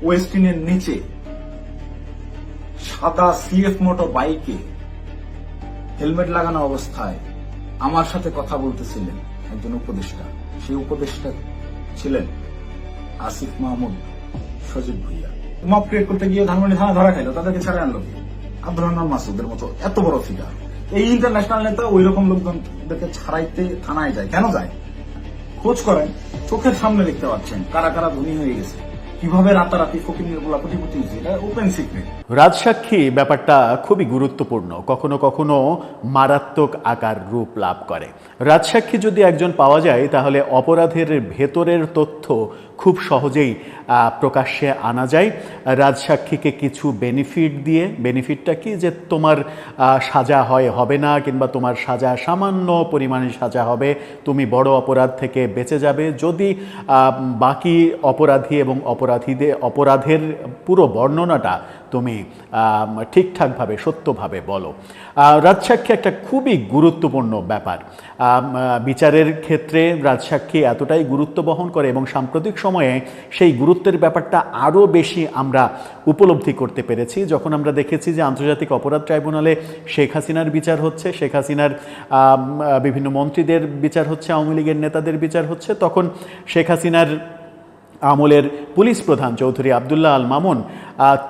ওয়েস্টিনের নিচে সাদা CF motor বাইকে হেলমেট লাগানো অবস্থায় আমার সাথে কথা বলতেছিলেন একজন উপদেষ্টা। সেই উপদেষ্টা ছিলেন আসিফ মাহমুদ, সজীব ভুইয়া। মব ক্রিয়েট করতে গিয়ে ধানমন্ডি থানা ধরা খাইলো, তাদেরকে ছাড়ে আনলো আব্দুর রহমান মাসুদের মতো এত বড় ফিগার। এই ইন্টারন্যাশনাল নেতা ওই রকম লোকজনদেরকে ছাড়াইতে থানায় যায়। কেন যায়? খোঁজ করেন, চোখের সামনে দেখতে পাচ্ছেন কারা কারা ধনী হয়ে গেছে, কিভাবে রাতারাতি ফকিরের গোলা কোটিপতি হয়েছে। এটা ওপেন সিক্রেট। রাজসাক্ষী ব্যাপারটা খুবই গুরুত্বপূর্ণ, কখনো কখনো মারাত্মক আকার রূপ লাভ করে। রাজসাক্ষী যদি একজন পাওয়া যায় তাহলে অপরাধের ভেতরের তথ্য খুব সহজেই প্রকাশ্যে আনা যায়। রাজসাক্ষীকে কিছু বেনিফিট দিয়ে, বেনিফিটটা কি, যে তোমার সাজা হবে না, কিংবা তোমার সাজা সামান্য পরিমাণে সাজা হবে, তুমি বড় অপরাধ থেকে বেঁচে যাবে যদি বাকি অপরাধী এবং অপরাধের পুরো বর্ণনাটা তুমি ঠিকঠাকভাবে সত্যভাবে বলো। রাজসাক্ষী একটা খুবই গুরুত্বপূর্ণ ব্যাপার। বিচারের ক্ষেত্রে রাজসাক্ষী এতটাই গুরুত্ব বহন করে এবং সাম্প্রতিক সময়ে সেই গুরুত্বের ব্যাপারটা আরও বেশি আমরা উপলব্ধি করতে পেরেছি যখন আমরা দেখেছি যে আন্তর্জাতিক অপরাধ ট্রাইব্যুনালে শেখ হাসিনার বিচার হচ্ছে, শেখ হাসিনার বিভিন্ন মন্ত্রীদের বিচার হচ্ছে, আওয়ামী লীগের নেতাদের বিচার হচ্ছে। তখন শেখ হাসিনার আমলের পুলিশ প্রধান চৌধুরী আবদুল্লাহ আল মামুন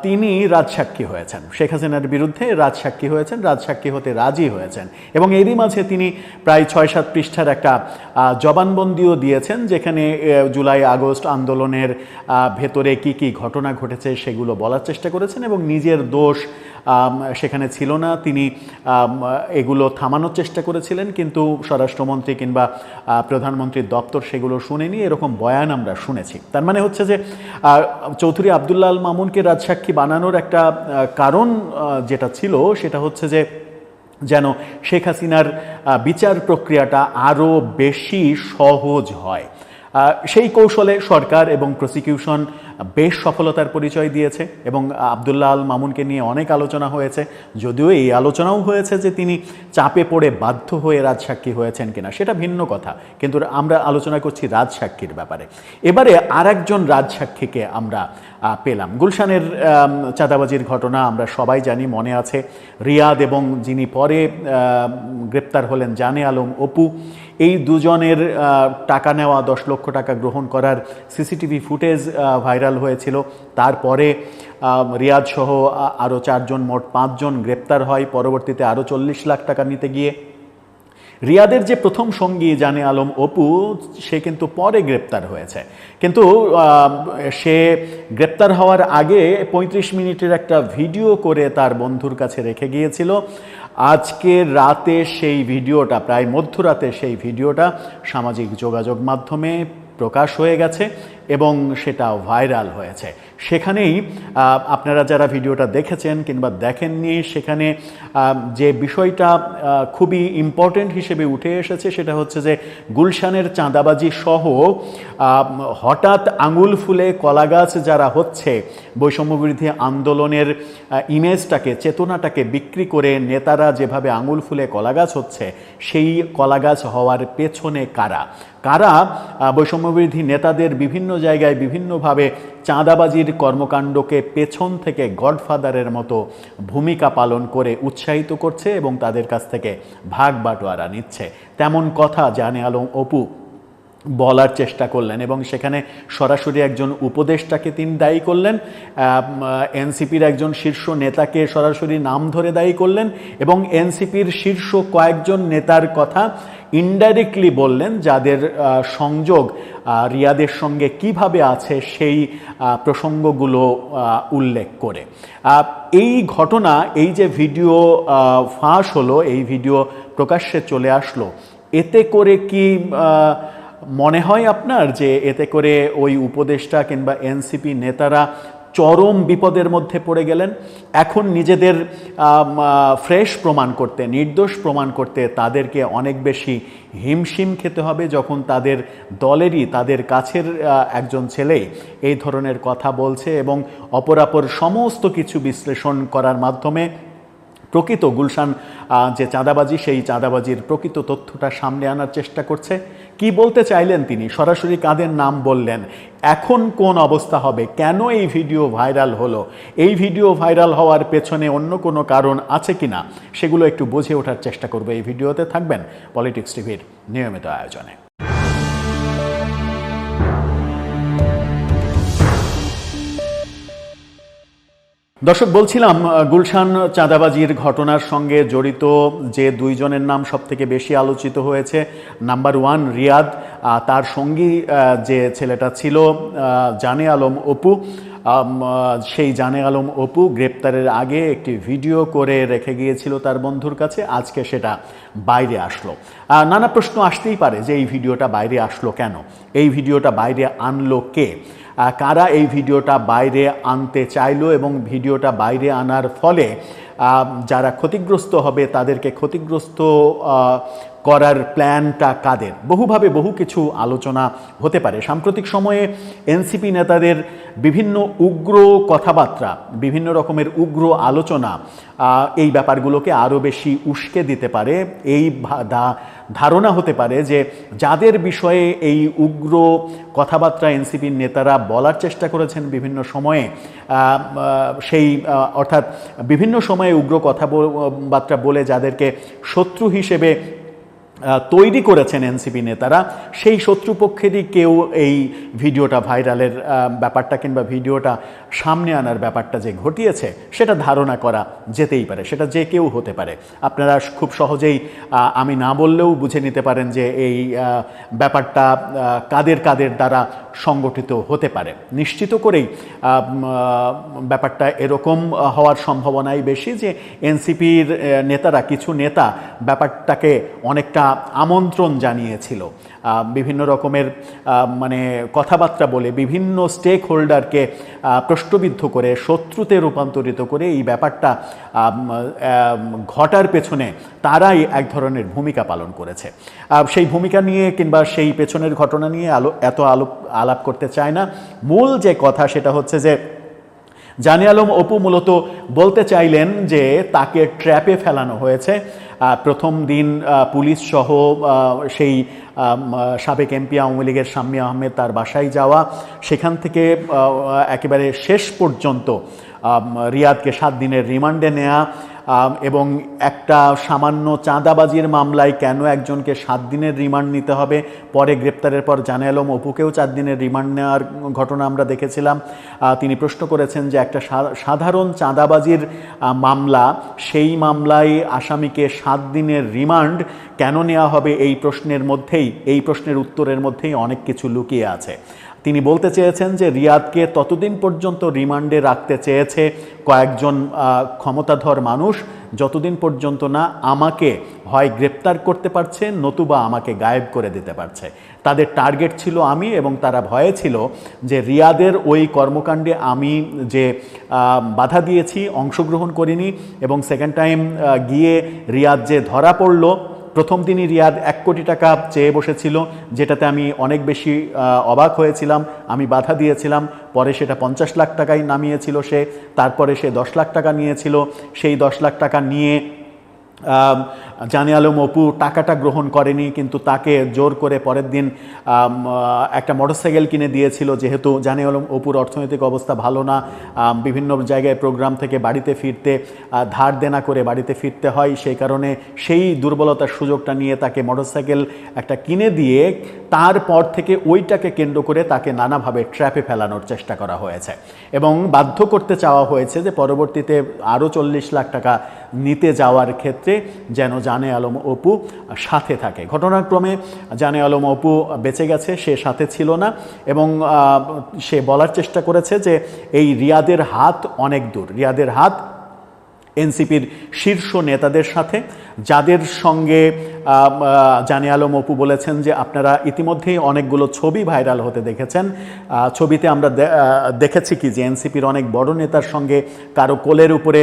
তিনি রাজসাক্ষী হয়েছেন, শেখ হাসিনার বিরুদ্ধে রাজসাক্ষী হয়েছেন, রাজসাক্ষী হতে রাজি হয়েছেন। এবং এরই মাঝে তিনি প্রায় ৬-৭ পৃষ্ঠার একটা জবানবন্দিও দিয়েছেন, যেখানে জুলাই আগস্ট আন্দোলনের ভেতরে কি কি ঘটনা ঘটেছে সেগুলো বলার চেষ্টা করেছেন এবং নিজের দোষ সেখানে ছিল না, তিনি এগুলো থামানোর চেষ্টা করেছিলেন, কিন্তু স্বরাষ্ট্রমন্ত্রী কিংবা প্রধানমন্ত্রীর দপ্তর সেগুলো শুনেনি, এরকম বয়ান আমরা শুনেছি। তার মানে হচ্ছে যে চৌধুরী আবদুল্লাহ আল মামুনকে রাজসাক্ষী বানানোর একটা কারণ যেটা ছিল সেটা হচ্ছে যে যেন শেখ হাসিনার বিচার প্রক্রিয়াটা আরও বেশি সহজ হয়। সেই কৌশলে সরকার এবং প্রসিকিউশন বেশ সফলতার পরিচয় দিয়েছে এবং আবদুল্লাহ আল মামুনকে নিয়ে অনেক আলোচনা হয়েছে, যদিও এই আলোচনাও হয়েছে যে তিনি চাপে পড়ে বাধ্য হয়ে রাজসাক্ষী হয়েছেন কিনা, সেটা ভিন্ন কথা, কিন্তু আমরা আলোচনা করছি রাজসাক্ষীর ব্যাপারে। এবারে আর একজন রাজসাক্ষীকে আমরা পেলাম। গুলশানের চাঁদাবাজির ঘটনা আমরা সবাই জানি, মনে আছে। রিয়াদ এবং যিনি পরে গ্রেপ্তার হলেন জানে আলম অপু, এই দুজনের টাকা নেওয়া, 10 লক্ষ টাকা গ্রহণ করার সিসিটিভি ফুটেজ ভাইরাল হয়েছিল। তারপরে রিয়াদ সহ আরও 4 জন, মোট 5 জন গ্রেপ্তার হয়। পরবর্তীতে আরও 40 লাখ টাকা নিতে গিয়ে রিয়াদের যে প্রথম সঙ্গী জানে আলম অপু, সে কিন্তু পরে গ্রেপ্তার হয়েছে, কিন্তু সে গ্রেপ্তার হওয়ার আগে 35 মিনিটের একটা ভিডিও করে তার বন্ধুর কাছে রেখে গিয়েছিল। আজকে রাতে সেই ভিডিওটা, প্রায় মধ্যরাতে সেই ভিডিওটা সামাজিক যোগাযোগ মাধ্যমে প্রকাশ হয়ে গেছে এবং সেটা ভাইরাল হয়েছে। সেখানেই আপনারা যারা ভিডিওটা দেখেছেন কিংবা দেখেননি, সেখানে যে বিষয়টা খুবই ইম্পর্টেন্ট হিসেবে উঠে এসেছে সেটা হচ্ছে যে গুলশানের চাঁদাবাজি সহ হঠাৎ আঙুল ফুলে কলাগাছ যারা হচ্ছে, বৈষম্যবিরোধী আন্দোলনের ইমেজটাকে, চেতনাটাকে বিক্রি করে নেতারা যেভাবে আঙুল ফুলে কলাগাছ হচ্ছে, সেই কলাগাছ হওয়ার পেছনে কারা কারা বৈষম্যবিরোধী নেতাদের বিভিন্ন জায়গায় বিভিন্নভাবে চাঁদাবাজির কর্মকাণ্ডকে পেছন থেকে গডফাদারের মতো ভূমিকা পালন করে উৎসাহিত করছে এবং তাদের কাছ থেকে ভাগ বাটোয়ারা নিচ্ছে, তেমন কথা জানে আলম অপু বলার চেষ্টা করলেন এবং সেখানে সরাসরি একজন উপদেষ্টাকে তিনি দায়ী করলেন, এনসিপির একজন শীর্ষ নেতাকে সরাসরি নাম ধরে দায়ী করলেন এবং এনসিপির শীর্ষ কয়েকজন নেতার কথা ইনডাইরেক্টলি বললেন, যাদের সংযোগ রিয়াদের সঙ্গে কিভাবে আছে সেই প্রসঙ্গগুলো উল্লেখ করে। এই ঘটনা, এই যে ভিডিও ফাঁস হলো, এই ভিডিও প্রকাশ্যে চলে আসলো, এতে করে কি মনে হয় আপনার যে এতে করে ওই উপদেষ্টা কিংবা এনসিপি নেতারা চরম বিপদের মধ্যে পড়ে গেলেন? এখন নিজেদের ফ্রেশ প্রমাণ করতে, নির্দোষ প্রমাণ করতে তাদেরকে অনেক বেশি হিমশিম খেতে হবে যখন তাদের দলেরই, তাদের কাছের একজন ছেলে এই ধরনের কথা বলছে এবং অপরাপর সমস্ত কিছু বিশ্লেষণ করার মাধ্যমে প্রকৃত গুলশান যে চাঁদাবাজি, সেই চাঁদাবাজির প্রকৃত তথ্যটা সামনে আনার চেষ্টা করছে। কি বলতে চাইলেন তিনি, সরাসরি কাদের নাম বললেন, এখন কোন অবস্থা হবে, কেন এই ভিডিও ভাইরাল হলো, এই ভিডিও ভাইরাল হওয়ার পেছনে অন্য কোনো কারণ আছে কিনা, সেগুলো একটু বুঝে ওঠার চেষ্টা করবো। এই ভিডিওতে থাকবেন পলিটিক্স টিভির নিয়মিত আয়োজনে। দর্শক, বলছিলাম গুলশান চাঁদাবাজির ঘটনার সঙ্গে জড়িত যে দুইজনের নাম সবথেকে বেশি আলোচিত হয়েছে, নাম্বার 1 রিয়াদ, তার সঙ্গী যে ছেলেটা ছিল জানে আলম অপু। সেই জানে আলম অপু গ্রেপ্তারের আগে একটি ভিডিও করে রেখে গিয়েছিল তার বন্ধুর কাছে, আজকে সেটা বাইরে আসলো। নানা প্রশ্ন আসতেই পারে যে এই ভিডিওটা বাইরে আসলো কেন, এই ভিডিওটা বাইরে আনলো কে, কারা এই ভিডিওটা বাইরে আনতে চাইলো এবং ভিডিওটা বাইরে আনার ফলে যারা ক্ষতিগ্রস্ত হবে তাদেরকে ক্ষতিগ্রস্ত করার প্ল্যানটা কাদের, বহুভাবে বহু কিছু আলোচনা হতে পারে। সাম্প্রতিক সময়ে এনসিপি নেতাদের বিভিন্ন উগ্র কথাবার্তা, বিভিন্ন রকমের উগ্র আলোচনা এই ব্যাপারগুলোকে আরও বেশি উস্কে দিতে পারে। এই ধারণা হতে পারে যে যাদের বিষয়ে এই উগ্র কথাবার্তা এনসিপির নেতারা বলার চেষ্টা করেছেন বিভিন্ন সময়ে, সেই অর্থাৎ বিভিন্ন সময়ে উগ্র কথাবার্তা বলে যাদেরকে শত্রু হিসেবে তৈরি করেছেন এনসিপি নেতারা, সেই শত্রুপক্ষেরই কেউ এই ভিডিওটা ভাইরালের ব্যাপারটা কিংবা ভিডিওটা সামনে আনার ব্যাপারটা যে ঘটিয়েছে সেটা ধারণা করা যেতেই পারে, সেটা যে কেউ হতে পারে। আপনারা খুব সহজেই আমি না বললেও বুঝে নিতে পারেন যে এই ব্যাপারটা কাদের কাদের দ্বারা সংগঠিত হতে পারে। নিশ্চিত করেই ব্যাপারটা এরকম হওয়ার সম্ভাবনাই বেশি যে এনসিপির নেতারা, কিছু নেতা ব্যাপারটাকে অনেকটা আমন্ত্রণ জানিয়েছিল, বিভিন্ন রকমের মানে কথাবার্তা বলে বিভিন্ন স্টেক হোল্ডারকে প্রশ্নবিদ্ধ করে শত্রুতে রূপান্তরিত করে এই ব্যাপারটা ঘটার পেছনে তারাই এক ধরনের ভূমিকা পালন করেছে। সেই ভূমিকা নিয়ে কিংবা সেই পেছনের ঘটনা নিয়ে আলাপ করতে চায় না। মূল যে কথা সেটা হচ্ছে যে জানে আলম অপু মূলত বলতে চাইলেন যে তাকে ট্র্যাপে ফেলানো হয়েছে। প্রথম দিন পুলিশ সহ সেই সাবেক এমপি আওয়ামী লীগের শাম্মী আহমেদ তার বাসায় যাওয়া, সেখান থেকে একেবারে শেষ পর্যন্ত রিয়াদকে 7 দিনের রিমান্ডে নেওয়া এবং একটা সামান্য চাঁদাবাজির মামলায় কেন একজনকে 7 দিনের রিমান্ড নিতে হবে, পরে গ্রেপ্তারের পর জানে আলম অপুকেও 4 দিনের রিমান্ড নেওয়ার ঘটনা আমরা দেখেছিলাম। তিনি প্রশ্ন করেছেন যে একটা সাধারণ চাঁদাবাজির মামলা, সেই মামলায় আসামিকে 7 দিনের রিমান্ড কেন নেওয়া হবে, এই প্রশ্নের উত্তরের মধ্যেই অনেক কিছু লুকিয়ে আছে। তিনি বলতে চেয়েছেন যে রিয়াদকে ততদিন পর্যন্ত রিমান্ডে রাখতে চেয়েছে কয়েকজন ক্ষমতাধর মানুষ যতদিন পর্যন্ত না আমাকে হয় গ্রেপ্তার করতে পারছে নতুবা আমাকে গায়েব করে দিতে পারছে। তাদের টার্গেট ছিল আমি, এবং তারা ভয়ে ছিল যে রিয়াদের ওই কর্মকাণ্ডে আমি যে বাধা দিয়েছি, অংশগ্রহণ করিনি, এবং সেকেন্ড টাইম গিয়ে রিয়াদ যে ধরা পড়ল, প্রথম দিনই রিয়াদ 1 কোটি টাকা চেয়ে বসেছিল, যেটাতে আমি অনেক বেশি অবাক হয়েছিলাম। আমি বাধা দিয়েছিলাম, পরে সেটা 50 লাখ টাকায় নামিয়েছিল সে, তারপরে সে 10 লাখ টাকা নিয়েছিল। সেই 10 লাখ টাকা নিয়ে জানে আলম অপু টাকাটা গ্রহণ করেনি, কিন্তু তাকে জোর করে পরের দিন একটা মোটরসাইকেল কিনে দিয়েছিল, যেহেতু জানে আলম অপুর অর্থনৈতিক অবস্থা ভালো না, বিভিন্ন জায়গায় প্রোগ্রাম থেকে বাড়িতে ফিরতে ধার দেনা করে বাড়িতে ফিরতে হয়, সেই কারণে সেই দুর্বলতার সুযোগটা নিয়ে তাকে মোটরসাইকেল একটা কিনে দিয়ে তারপর থেকে ওইটাকে কেন্দ্র করে তাকে নানাভাবে ট্র্যাপে ফেলানোর চেষ্টা করা হয়েছে এবং বাধ্য করতে চাওয়া হয়েছে যে পরবর্তীতে আরও 40 লাখ টাকা নিতে যাওয়ার ক্ষেত্রে যেন জানে আলম অপু সাথে থাকে। ঘটনাক্রমে জানে আলম অপু বেঁচে গেছে, সে সাথে ছিল না, এবং সে বলার চেষ্টা করেছে যে এই রিয়াদের হাত অনেক দূর, রিয়াদের হাত এনসিপির শীর্ষ নেতাদের সাথে, যাদের সঙ্গে জানে আলম অপু বলেছেন যে আপনারা ইতিমধ্যেই অনেকগুলো ছবি ভাইরাল হতে দেখেছেন। ছবিতে আমরা দেখেছি কি যে এনসিপির অনেক বড় নেতার সঙ্গে কারো কোলের উপরে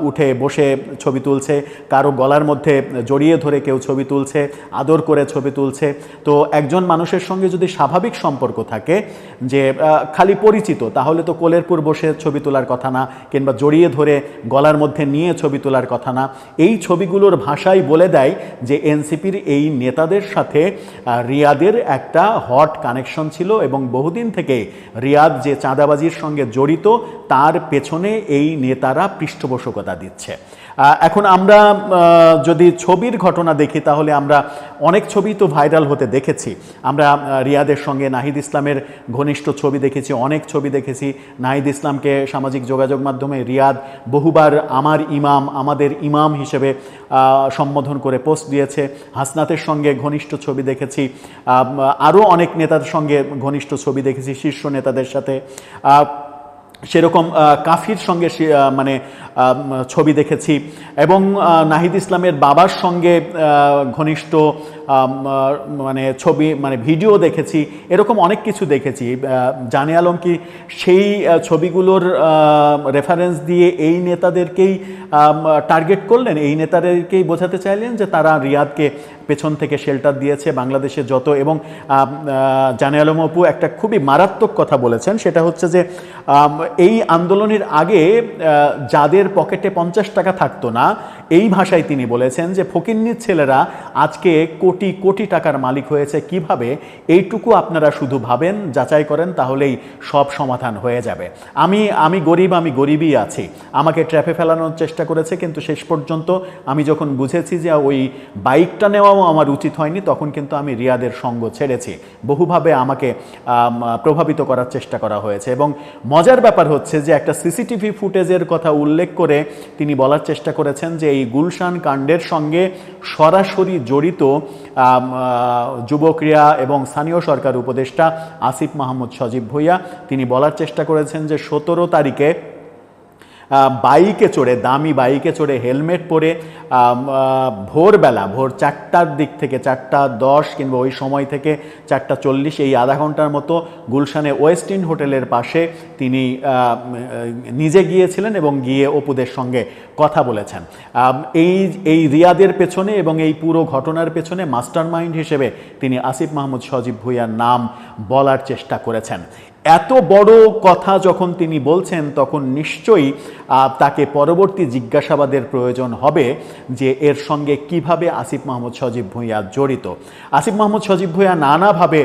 উঠে বসে ছবি তুলছে, কারো গলার মধ্যে জড়িয়ে ধরে কেউ ছবি তুলছে, আদর করে ছবি তুলছে। তো একজন মানুষের সঙ্গে যদি স্বাভাবিক সম্পর্ক থাকে, যে খালি পরিচিত, তাহলে তো কোলের উপর বসে ছবি তোলার কথা না, কিংবা জড়িয়ে ধরে গলার মধ্যে নিয়ে ছবি তোলার কথা না। এই ছবিগুলোর ভাষাই বলে দেয় যে এনসিপির এই নেতাদের সাথে রিয়াদের একটা হট কানেকশন ছিল এবং বহুদিন থেকে রিয়াদ যে চাঁদাবাজির সঙ্গে জড়িত তার পেছনে এই নেতারা পৃষ্ঠপোষকতা দিচ্ছে। এখন আমরা যদি ছবির ঘটনা দেখি তাহলে আমরা অনেক ছবি তো ভাইরাল হতে দেখেছি। আমরা রিয়াদের সঙ্গে নাহিদ ইসলামের ঘনিষ্ঠ ছবি দেখেছি, অনেক ছবি দেখেছি। নাহিদ ইসলামকে সামাজিক যোগাযোগ মাধ্যমে রিয়াদ বহুবার আমার ইমাম, আমাদের ইমাম হিসেবে সম্বোধন করে পোস্ট দিয়েছে। হাসনাতের সঙ্গে ঘনিষ্ঠ ছবি দেখেছি, আরও অনেক নেতার সঙ্গে ঘনিষ্ঠ ছবি দেখেছি শীর্ষ নেতাদের সাথে। সেরকম কাফির সঙ্গে মানে ছবি দেখেছি এবং নাহিদ ইসলামের বাবার সঙ্গে ঘনিষ্ঠ মানে ছবি মানে ভিডিও দেখেছি। এরকম অনেক কিছু দেখেছি। জানে আলম কি সেই ছবিগুলোর রেফারেন্স দিয়ে এই নেতাদেরকেই টার্গেট করলেন, এই নেতাদেরকেই বোঝাতে চাইলেন যে তারা রিয়াদকে পেছন থেকে শেল্টার দিয়েছে বাংলাদেশে যত। এবং জানে আলম অপু একটা খুবই মারাত্মক কথা বলেছেন, সেটা হচ্ছে যে এই আন্দোলনের আগে যাদের পকেটে 50 টাকা থাকতো না, এই ভাষায় তিনি বলেছেন যে ফকিন্নির ছেলেরা আজকে কোটি কোটি টাকার মালিক হয়েছে কিভাবে, এইটুকু আপনারা শুধু ভাবেন, যাচাই করেন, তাহলেই সব সমাধান হয়ে যাবে। আমি গরিব, আমি গরিবই আছি, আমাকে ট্র্যাপে ফেলানোর চেষ্টা করেছে, কিন্তু শেষ পর্যন্ত আমি যখন বুঝেছি যে ওই বাইকটা নেওয়াও আমার উচিত হয়নি, তখন কিন্তু আমি রিয়াদের সঙ্গ ছেড়েছি। বহুভাবে আমাকে প্রভাবিত করার চেষ্টা করা হয়েছে। এবং মজার ব্যাপার হচ্ছে যে একটা সিসিটিভি ফুটেজের কথা উল্লেখ করে তিনি বলার চেষ্টা করেছেন যে এই গুলশান কাণ্ডের সঙ্গে সরাসরি জড়িত যুবক্রিয়া এবং স্থানীয় সরকার উপদেষ্টা আসিফ মাহমুদ সজীব ভুঁইয়া। তিনি বলার চেষ্টা করেছেন যে 17 তারিখে বাইকে চড়ে, দামি বাইকে চড়ে, হেলমেট পরে ভোরবেলা, ভোর 4টার দিক থেকে 4:10 কিংবা ওই সময় থেকে 4:40, এই আধা ঘন্টার মতো গুলশানে ওয়েস্টিন হোটেলের পাশে তিনি নিজে গিয়েছিলেন এবং গিয়ে অপুদের সঙ্গে কথা বলেছেন। এই রিয়াদের পেছনে এবং এই পুরো ঘটনার পেছনে মাস্টারমাইন্ড হিসেবে তিনি আসিফ মাহমুদ সজীব ভুঁইয়ার নাম বলার চেষ্টা করেছেন। এত বড় কথা যখন তিনি বলছেন, তখন নিশ্চয়ই তাকে পরবর্তী জিজ্ঞাসাবাদের প্রয়োজন হবে যে এর সঙ্গে কিভাবে আসিফ মাহমুদ সজীব ভুঁইয়া জড়িত। আসিফ মাহমুদ সজীব ভুঁইয়া নানাভাবে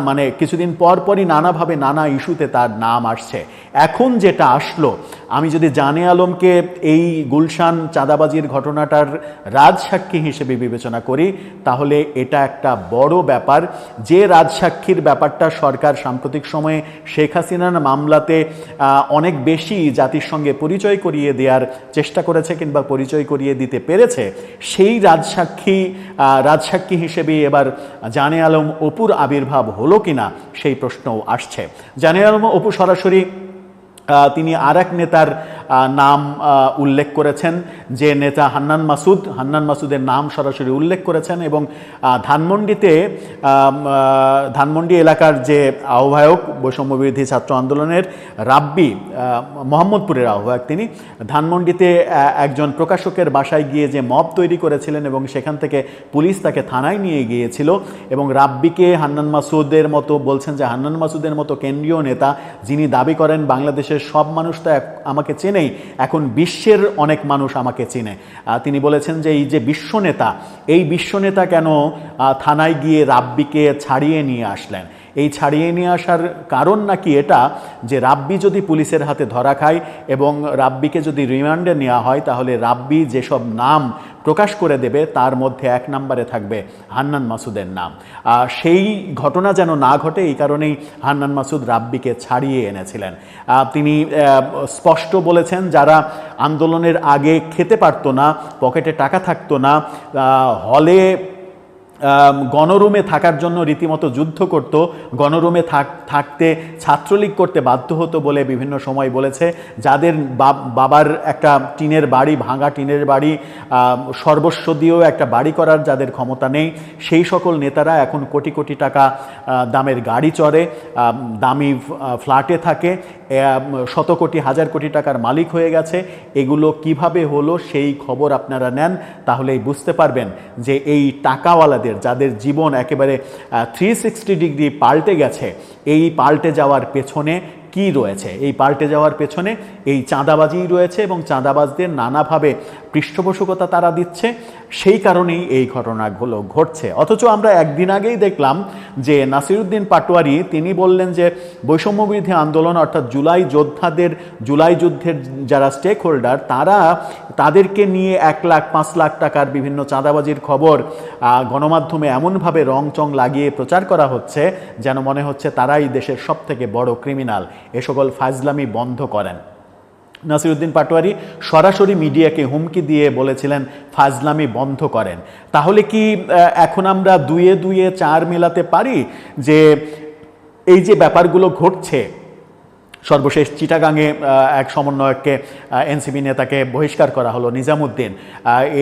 মানে কিছুদিন পরই নানাভাবে নানা ইস্যুতে তার নাম আসছে। এখন যেটা আসলো, আমি যদি জানে আলমকে এই গুলশান চাঁদাবাজির ঘটনাটার রাজসাক্ষী হিসেবে বিবেচনা করি, তাহলে এটা একটা বড় ব্যাপার। যে রাজসাক্ষীর ব্যাপারটা সরকার সাম্প্রতিক সময়ে শেখ হাসিনার মামলাতে অনেক বেশি জাতির সঙ্গে পরিচয় করিয়ে দেওয়ার চেষ্টা করেছে কিংবা পরিচয় করিয়ে দিতে পেরেছে, সেই রাজসাক্ষী হিসেবে এবার জানে আলম অপুর আবির্ভাব হলো কিনা সেই প্রশ্নও আসছে। জানে আলম অপু সরাসরি তিনি আর এক নেতার নাম উল্লেখ করেছেন, যে নেতা হান্নান মাসুদের নাম সরাসরি উল্লেখ করেছেন। এবং ধানমন্ডি এলাকার যে আহ্বায়ক বৈষম্যবিরোধী ছাত্র আন্দোলনের রাব্বি, মোহাম্মদপুরের আহ্বায়ক, তিনি ধানমন্ডিতে একজন প্রকাশকের বাসায় গিয়ে যে মব তৈরি করেছিলেন এবং সেখান থেকে পুলিশ তাকে থানায় নিয়ে গিয়েছিল। এবং রাব্বিকে হান্নান মাসুদের মতো বলছেন যে হান্নান মাসুদের মতো কেন্দ্রীয় নেতা, যিনি দাবি করেন বাংলাদেশের সব মানুষ তো আমাকে চেনেই, এখন বিশ্বের অনেক মানুষ আমাকে চেনে। তিনি বলেছেন যে এই যে এই বিশ্বনেতা কেন থানায় গিয়ে রাব্বিকে ছাড়িয়ে নিয়ে আসলেন। এই ছাড়িয়ে নিয়ে আসার কারণ নাকি এটা যে রাব্বি যদি পুলিশের হাতে ধরা খায় এবং রাব্বিকে যদি রিমান্ডে নেওয়া হয়, তাহলে রাব্বি যেসব নাম প্রকাশ করে দেবে তার মধ্যে 1 নম্বরে থাকবে হান্নান মাসুদের নাম। সেই ঘটনা যেন না ঘটে, এই কারণেই হান্নান মাসুদ রাব্বিকে ছাড়িয়ে এনেছিলেন। তিনি স্পষ্ট বলেছেন, যারা আন্দোলনের আগে খেতে পারতো না, পকেটে টাকা থাকতো না, হলে গণরুমে থাকার জন্য রীতিমতো যুদ্ধ করত, গণরুমে থাকতে ছাত্রলীগ করতে বাধ্য হতো বলে বিভিন্ন সময় বলেছে, যাদের বাবার একটা টিনের বাড়ি, ভাঙা টিনের বাড়ি, সর্বস্ব দিয়েও একটা বাড়ি করার যাদের ক্ষমতা নেই, সেই সকল নেতারা এখন কোটি কোটি টাকা দামের গাড়ি চড়ে, দামি ফ্ল্যাটে থাকে, শত কোটি হাজার কোটি টাকার মালিক হয়ে গেছে। এগুলো কিভাবে হলো সেই খবর আপনারা নেন, তাহলেই বুঝতে পারবেন যে এই টাকাওয়ালাদের, যাদের জীবন একেবারে 360 ডিগ্রি পাল্টে গেছে, এই পাল্টে যাওয়ার পেছনে কি রয়েছে। এই পাল্টে যাওয়ার পেছনে এই চাঁদাবাজিই রয়েছে এবং চাঁদাবাজদের নানাভাবে পৃষ্ঠপোষকতা তারা দিচ্ছে, সেই কারণেই এই ঘটনাগুলো ঘটছে। অথচ আমরা একদিন আগেই দেখলাম যে নাসিরউদ্দিন পাটোয়ারি তিনি বললেন যে বৈষম্যবিরোধী আন্দোলন অর্থাৎ জুলাই যুদ্ধের যারা স্টেক হোল্ডার তাদেরকে নিয়ে 1 লাখ 5 লাখ টাকার বিভিন্ন চাঁদাবাজির খবর গণমাধ্যমে এমনভাবে রংচং লাগিয়ে প্রচার করা হচ্ছে যেন মনে হচ্ছে তারাই দেশের সবথেকে বড় ক্রিমিনাল। এ সকল ফাজলামি বন্ধ করেন। নাসিরউদ্দিন পাটোয়ারি সরাসরি মিডিয়াকে হুমকি দিয়ে বলেছিলেন ফাজলামি বন্ধ করেন। তাহলে কি এখন আমরা দুয়ে দুয়ে 4 মেলাতে পারি যে এই যে ব্যাপারগুলো ঘটছে, সর্বশেষ চিটাগাংয়ে এক সমন্বয়ককে এনসিপি নেতাকে বহিষ্কার করা হলো, নিজামুদ্দিন,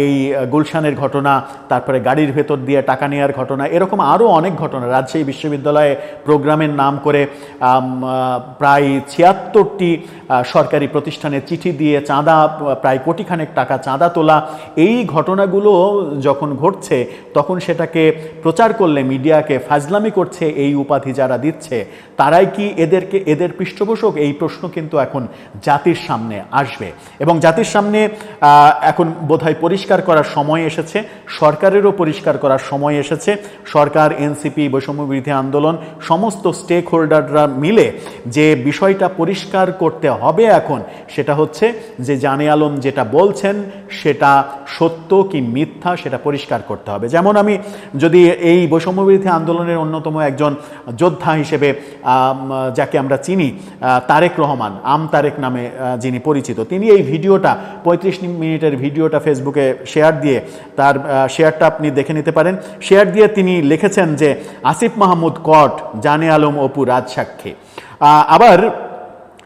এই গুলশানের ঘটনা, তারপরে গাড়ির ভেতর দিয়ে টাকা নেওয়ার ঘটনা, এরকম আরও অনেক ঘটনা। রাজশাহী বিশ্ববিদ্যালয়ে প্রোগ্রামের নাম করে প্রায় 76টি সরকারি প্রতিষ্ঠানে চিঠি দিয়ে চাঁদা, প্রায় কোটিখানেক টাকা চাঁদা তোলা, এই ঘটনাগুলো যখন ঘটছে তখন সেটাকে প্রচার করলে মিডিয়াকে ফাজলামি করছে এই উপাধি যারা দিচ্ছে, তারাই কি এদের পৃষ্ঠপোষক? এই প্রশ্ন কিন্তু এখন জাতির সামনে আসবে এবং জাতির সামনে এখন বোধহয় পরিষ্কার করার সময় এসেছে, সরকারেরও পরিষ্কার করার সময় এসেছে। সরকার, এনসিপি, বৈষম্যবিরোধী আন্দোলন, সমস্ত স্টেক হোল্ডাররা মিলে যে বিষয়টা পরিষ্কার করতে হবে এখন, সেটা হচ্ছে যে জানে আলম যেটা বলছেন সেটা সত্য কি মিথ্যা সেটা পরিষ্কার করতে হবে। যেমন আমি যদি এই বৈষম্যবিরোধী আন্দোলনের অন্যতম একজন যোদ্ধা হিসেবে যাকে আমরা চিনি, তারেক রহমান, তারেক নামে যিনি পরিচিত, তিনি এই ভিডিওটা 35 মিনিটের ভিডিওটা ফেসবুকে শেয়ার দিয়ে, তার শেয়ারটা আপনি দেখে নিতে পারেন। শেয়ার দিয়ে তিনি লিখেছেন যে আসিফ মাহমুদ কট, জানে আলম অপু রাজসাক্ষী। আবার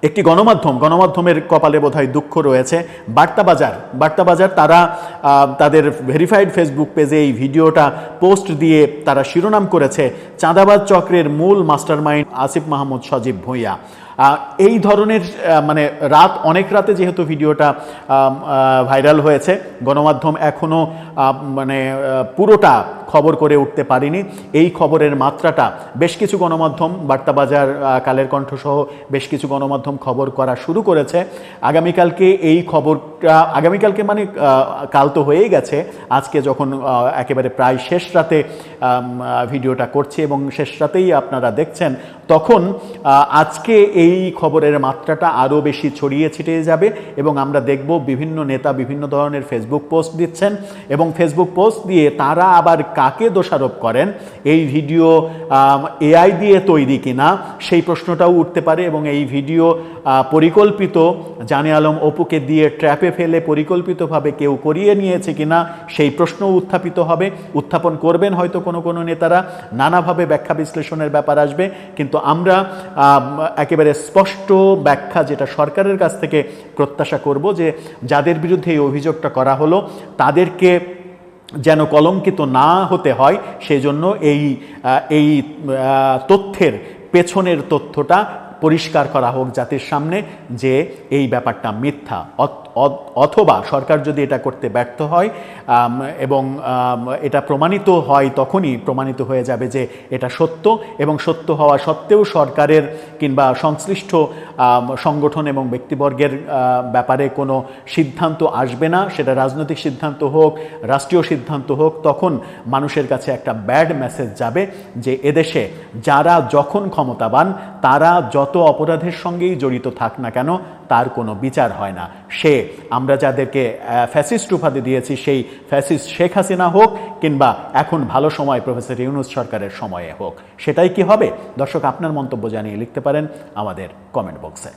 একটি গণমাধ্যমের কপালে বোধহয় দুঃখ রয়েছে, বার্তাবাজার তারা তাদের ভেরিফাইড ফেসবুক পেজে এই ভিডিওটা পোস্ট দিয়ে তারা শিরোনাম করেছে চাঁদাবাজ চক্রের মূল মাস্টারমাইন্ড আসিফ মাহমুদ সজীব ভূঁইয়া। এই ধরনের মানে অনেক রাতে যেহেতু ভিডিওটা ভাইরাল হয়েছে, গণমাধ্যম এখনও মানে পুরোটা খবর করে উঠতে পারেনি। এই খবরের মাত্রাটা বেশ কিছু গণমাধ্যম, বার্তাবাজার, কালের কণ্ঠ সহ বেশ কিছু গণমাধ্যম খবর করা শুরু করেছে। আগামীকালকে এই খবরটা, আগামীকালকে মানে কাল তো হয়েই গেছে, আজকে যখন একেবারে প্রায় শেষ রাতে ভিডিওটা করছি এবং শেষ রাতেই আপনারা দেখছেন, তখন আজকে এই খবরের মাত্রাটা আরও বেশি ছড়িয়ে ছিটিয়ে যাবে এবং আমরা দেখব বিভিন্ন নেতা বিভিন্ন ধরনের ফেসবুক পোস্ট দিচ্ছেন এবং ফেসবুক পোস্ট দিয়ে তারা আবার কাকে দোষারোপ করেন, এই ভিডিও এআই দিয়ে তৈরি কিনা সেই প্রশ্নটাও উঠতে পারে এবং এই ভিডিও পরিকল্পিত, জানে আলম অপুকে দিয়ে ট্র্যাপে ফেলে পরিকল্পিতভাবে কেউ করিয়ে নিয়েছে কিনা সেই প্রশ্নও উত্থাপন করবেন হয়তো কোনো নেতারা। নানাভাবে ব্যাখ্যা বিশ্লেষণের ব্যাপার আসবে, কিন্তু আমরা একেবারে স্পষ্ট ব্যাখ্যা যেটা সরকারের কাছ থেকে প্রত্যাশা করব যে যাদের বিরুদ্ধে এই অভিযোগটা করা হলো তাদেরকে যেন কলঙ্কিত না হতে হয়, সেজন্য এই তথ্যের পেছনের তথ্যটা পরিষ্কার করা হোক জাতির সামনে যে এই ব্যাপারটা মিথ্যা, অথবা সরকার যদি এটা করতে ব্যর্থ হয় এবং এটা প্রমাণিত হয়, তখনই প্রমাণিত হয়ে যাবে যে এটা সত্য এবং সত্য হওয়া সত্ত্বেও সরকারের কিংবা সংশ্লিষ্ট সংগঠন এবং ব্যক্তিবর্গের ব্যাপারে কোনো সিদ্ধান্ত আসবে না, সেটা রাজনৈতিক সিদ্ধান্ত হোক, রাষ্ট্রীয় সিদ্ধান্ত হোক, তখন মানুষের কাছে একটা ব্যাড মেসেজ যাবে যে এদেশে যারা যখন ক্ষমতাবান তারা যত অপরাধের সঙ্গেই জড়িত থাক না কেন তার কোনো বিচার হয় না। আমরা যাদেরকে ফ্যাসিস্ট উপাধি দিয়েছি, সেই ফ্যাসিস্ট শেখ হাসিনা হোক কিংবা এখন ভালো সময় প্রফেসর ইউনূস সরকারের সময়ে হোক, সেটাই কি হবে? দর্শক, আপনার মন্তব্য জানিয়ে লিখতে পারেন আমাদের কমেন্ট বক্সে।